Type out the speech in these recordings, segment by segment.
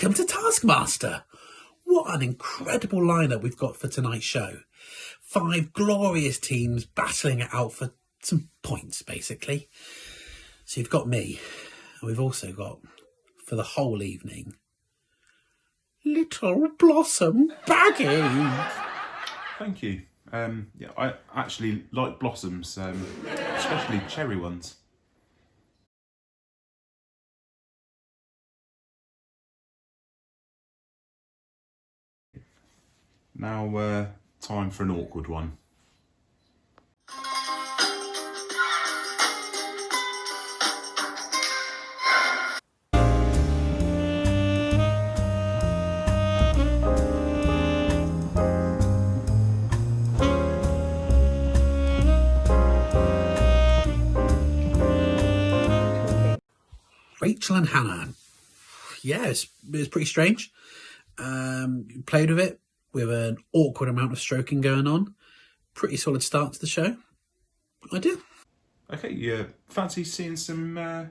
Welcome to Taskmaster. What an incredible lineup we've got for tonight's show. 5 glorious teams battling it out for some points, basically. So you've got me, and we've also got, for the whole evening, Little Blossom Baggy. Thank you. Yeah, I actually like blossoms, especially cherry ones. Now, time for an awkward one. Rachel and Hannah. Yeah, it was pretty strange. Played with it with an awkward amount of stroking going on. Pretty solid start to the show. I do. Okay, fancy seeing some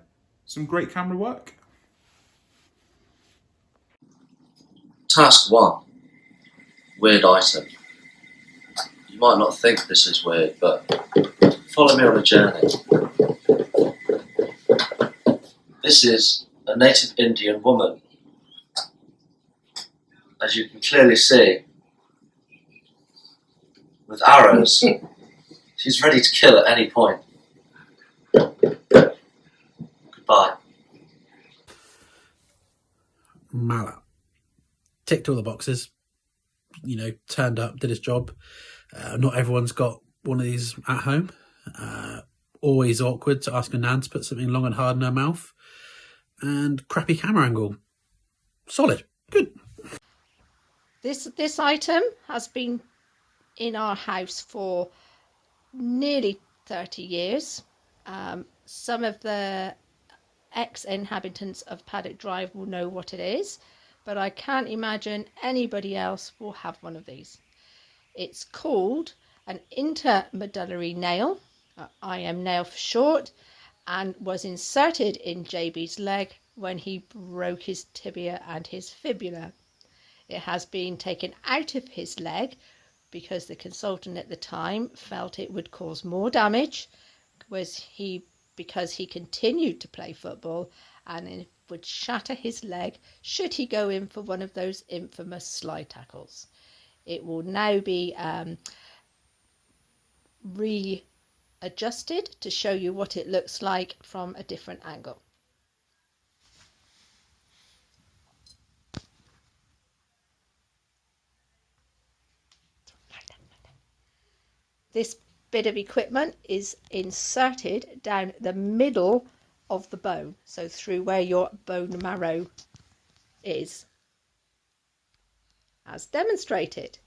great camera work? Task 1. Weird item. You might not think this is weird, but follow me on a journey. This is a native Indian woman. As you can clearly see, with arrows, she's ready to kill at any point. Goodbye. Mallet. Ticked all the boxes. You know, turned up, did his job. Not everyone's got one of these at home. Always awkward to ask a nan to put something long and hard in her mouth. And crappy camera angle. Solid. Good. This item has been in our house for nearly 30 years. Some of the ex-inhabitants of Paddock Drive will know what it is, but I can't imagine anybody else will have one of these. It's called an intermedullary nail, IM nail for short, and was inserted in JB's leg when he broke his tibia and his fibula. It has been taken out of his leg because the consultant at the time felt it would cause more damage because he continued to play football, and it would shatter his leg should he go in for one of those infamous slide tackles. It will now be readjusted to show you what it looks like from a different angle. This bit of equipment is inserted down the middle of the bone, so through where your bone marrow is, as demonstrated,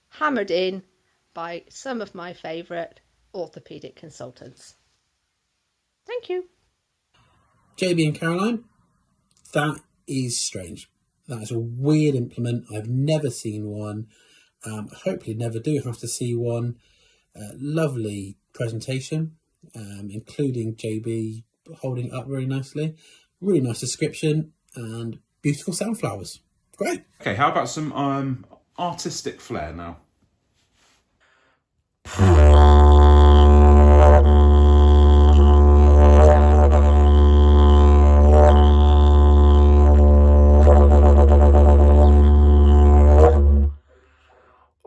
hammered in by some of my favourite orthopaedic consultants. Thank you. JB and Caroline, that is strange. That is a weird implement. I've never seen one. Hopefully never do have to see one. Lovely presentation, including JB holding it up very nicely. Really nice description and beautiful sunflowers. Great. Okay, how about some artistic flair now?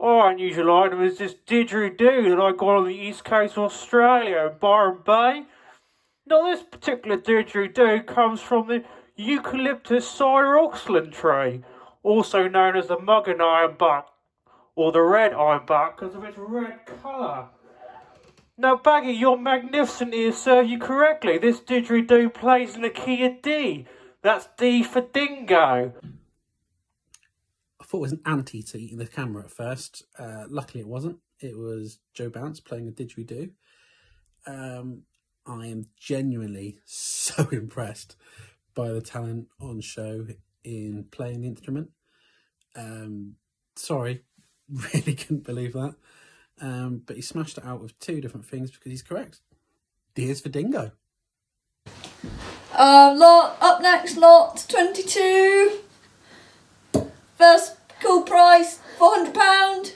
Our unusual item is this didgeridoo that I got on the east coast of Australia in Byron Bay. Now this particular didgeridoo comes from the Eucalyptus cyroxylon tree, also known as the muggen ironbark, or the red ironbark because of its red colour. Now Baggy, your magnificent ears serve you correctly. This didgeridoo plays in the key of D. That's D for dingo. I thought it was an anti-to eating the camera at first. Luckily it wasn't. It was Joe Bounce playing a didgeridoo. I am genuinely so impressed by the talent on show in playing the instrument. Sorry, really couldn't believe that. But he smashed it out with 2 different things because he's correct. D is for dingo. Up next, lot 22. First call price, £400.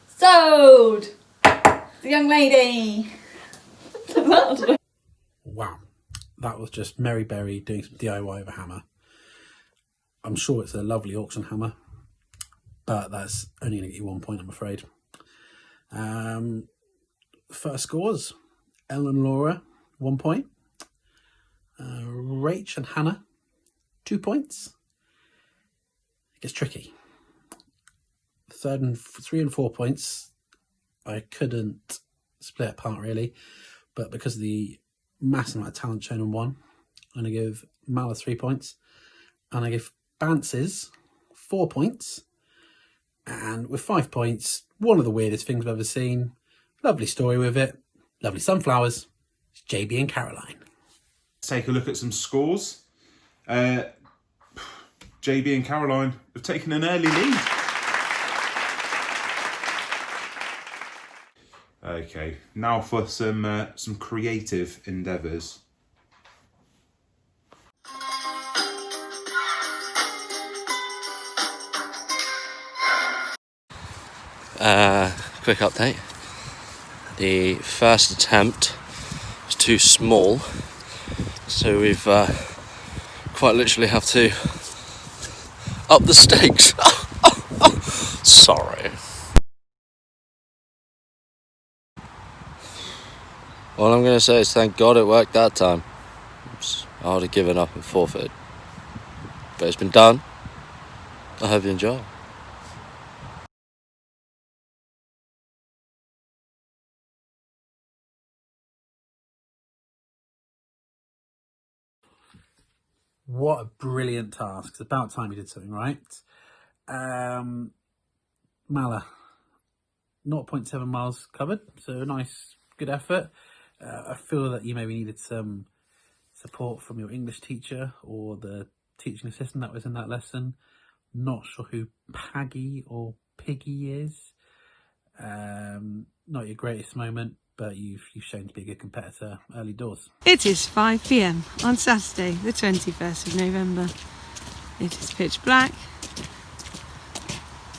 Sold. The young lady. Wow, that was just Mary Berry doing some DIY of a hammer. I'm sure it's a lovely auction hammer, but that's only going to get you 1 point, I'm afraid. First scores, Ellen and Laura, 1 point. Rach and Hannah, 2 points. It gets tricky. 3 and 4 points, I couldn't split apart really, but because of the massive amount of talent shown in one, I'm going to give Mala 3 points, and I give Bances 4 points, and with 5 points, one of the weirdest things I've ever seen. Lovely story with it, lovely sunflowers. It's JB and Caroline. Let's take a look at some scores. JB and Caroline have taken an early lead. Okay, now for some creative endeavours. Quick update. The first attempt was too small, so we've quite literally have to up the stakes. Sorry. All I'm going to say is thank God it worked that time. Oops, I would have given up and forfeited. But it's been done. I hope you enjoy. What a brilliant task. It's about time you did something right. Mala, 0.7 miles covered, so a nice, good effort. I feel that you maybe needed some support from your English teacher or the teaching assistant that was in that lesson. Not sure who Paggy or Piggy is. Not your greatest moment, but you've shown to be a good competitor early doors. It is 5 p.m. on Saturday, the 21st of November. It is pitch black.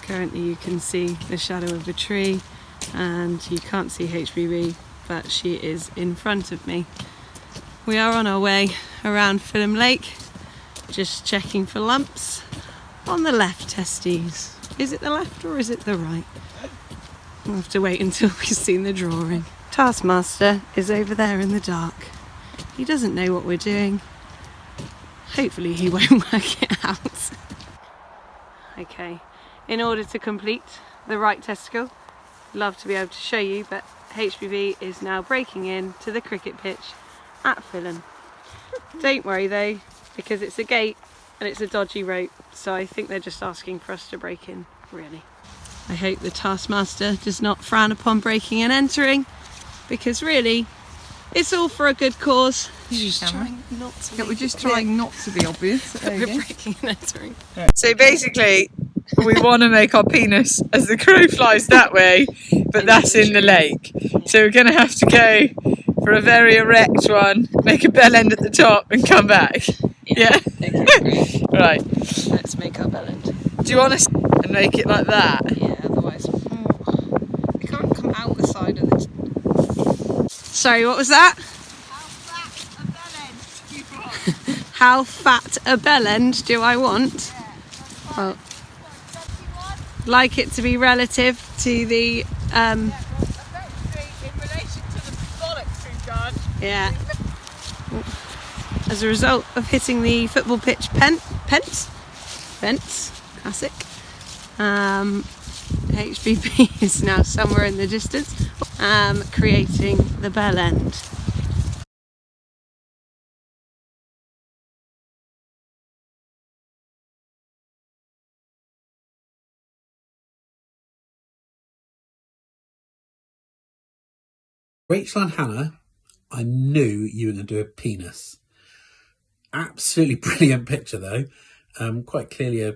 Currently you can see the shadow of a tree and you can't see HBB, but she is in front of me. We are on our way around Fulham Lake, just checking for lumps on the left testes. Is it the left or is it the right? We'll have to wait until we've seen the drawing. Taskmaster is over there in the dark. He doesn't know what we're doing. Hopefully he won't work it out. Okay, in order to complete the right testicle, love to be able to show you, but HBV is now breaking in to the cricket pitch at Fulham. Don't worry though, because it's a gate and it's a dodgy rope, so I think they're just asking for us to break in, really. I hope the Taskmaster does not frown upon breaking and entering, because really, it's all for a good cause. We're just trying not not to be obvious. There you we're go. breaking and entering. So basically, we want to make our penis as the crow flies that way, but that's in the lake. So we're going to have to go for a very erect one, make a bell end at the top and come back. Yeah? Okay, great. Right. Let's make our bell end. Do you want to and make it like that? Yeah, otherwise it can't come out the side of this. Sorry, what was that? How fat a bell end do I want? Well, like it to be relative to the in relation to the bollocks we've done. yeah. As a result of hitting the football pitch fence, classic. HBP is now somewhere in the distance, creating the bell end. Rachel and Hannah, I knew you were going to do a penis. Absolutely brilliant picture though. Quite clearly a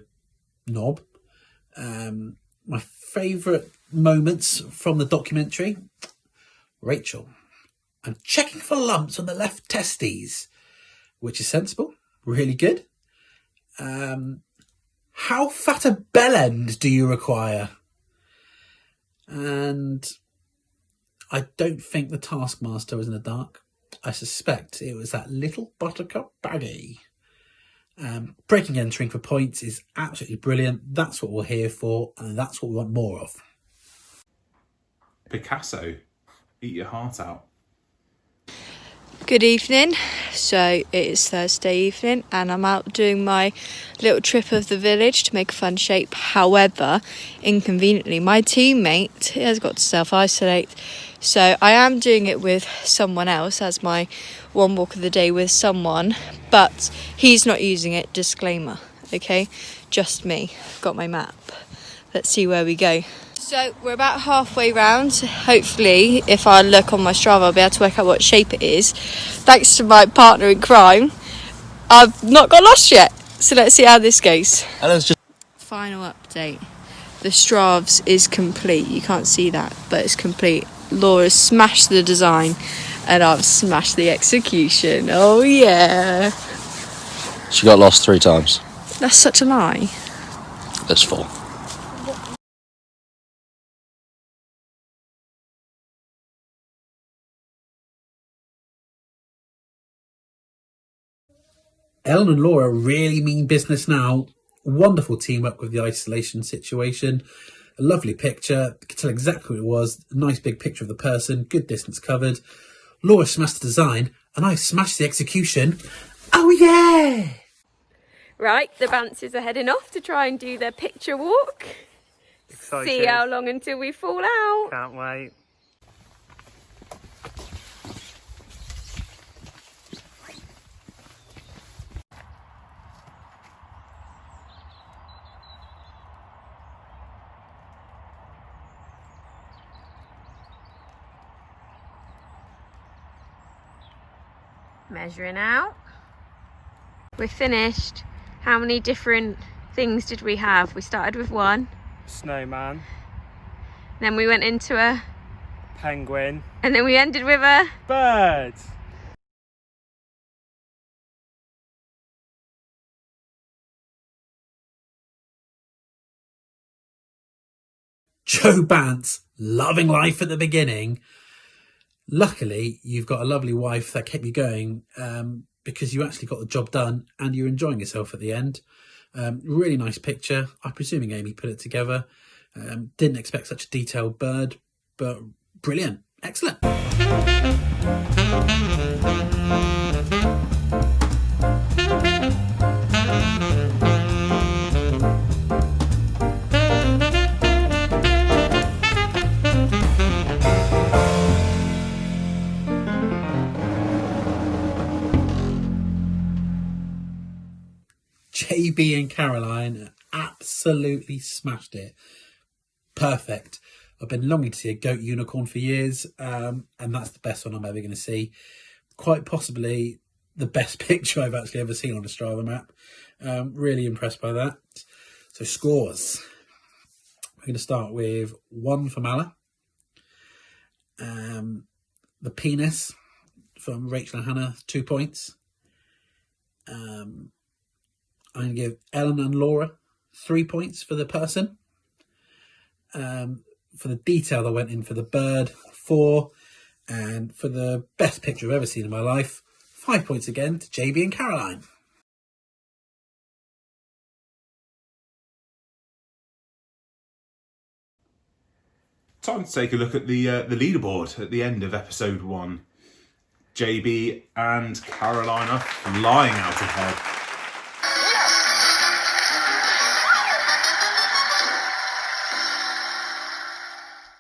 knob. My favourite moments from the documentary. Rachel, I'm checking for lumps on the left testes, which is sensible, really good. How fat a bell end do you require? And I don't think the Taskmaster was in the dark. I suspect it was that little buttercup baggy. Breaking and entering for points is absolutely brilliant. That's what we're here for, and that's what we want more of. Picasso, eat your heart out. Good evening. So it is Thursday evening and I'm out doing my little trip of the village to make a fun shape. However, inconveniently, my teammate has got to self-isolate. So I am doing it with someone else as my one walk of the day with someone, but he's not using it. Disclaimer, okay? Just me. Got my map. Let's see where we go. So we're about halfway round. Hopefully, if I look on my Strava, I'll be able to work out what shape it is. Thanks to my partner in crime, I've not got lost yet. So let's see how this goes. Final update. The Stravs is complete. You can't see that, but it's complete. Laura's smashed the design and I've smashed the execution. Oh yeah. She got lost 3 times. That's such a lie. There's 4. Ellen and Laura really mean business now. Wonderful teamwork with the isolation situation. A lovely picture. You can tell exactly what it was. A nice big picture of the person. Good distance covered. Laura smashed the design and I smashed the execution. Oh yeah! Right, the Bances are heading off to try and do their picture walk. Excited. See how long until we fall out. Can't wait. Measuring out. We're finished. How many different things did we have? We started with 1. Snowman. Then we went into a... Penguin. And then we ended with a... Bird. Joe Bance, loving life at the beginning. Luckily, you've got a lovely wife that kept you going because you actually got the job done and you're enjoying yourself at the end. Really nice picture. I'm presuming Amy put it together. Didn't expect such a detailed bird, but brilliant. Excellent. JB and Caroline absolutely smashed it. Perfect. I've been longing to see a goat unicorn for years, and that's the best one I'm ever going to see. Quite possibly the best picture I've actually ever seen on a Strava map. Really impressed by that. So scores. We're going to start with 1 for Mala. The penis from Rachel and Hannah, 2 points. I'm going to give Ellen and Laura 3 points for the person. For the detail that went in for the bird, 4. And for the best picture I've ever seen in my life, 5 points again to JB and Caroline. Time to take a look at the leaderboard at the end of episode 1. JB and Caroline are flying out ahead.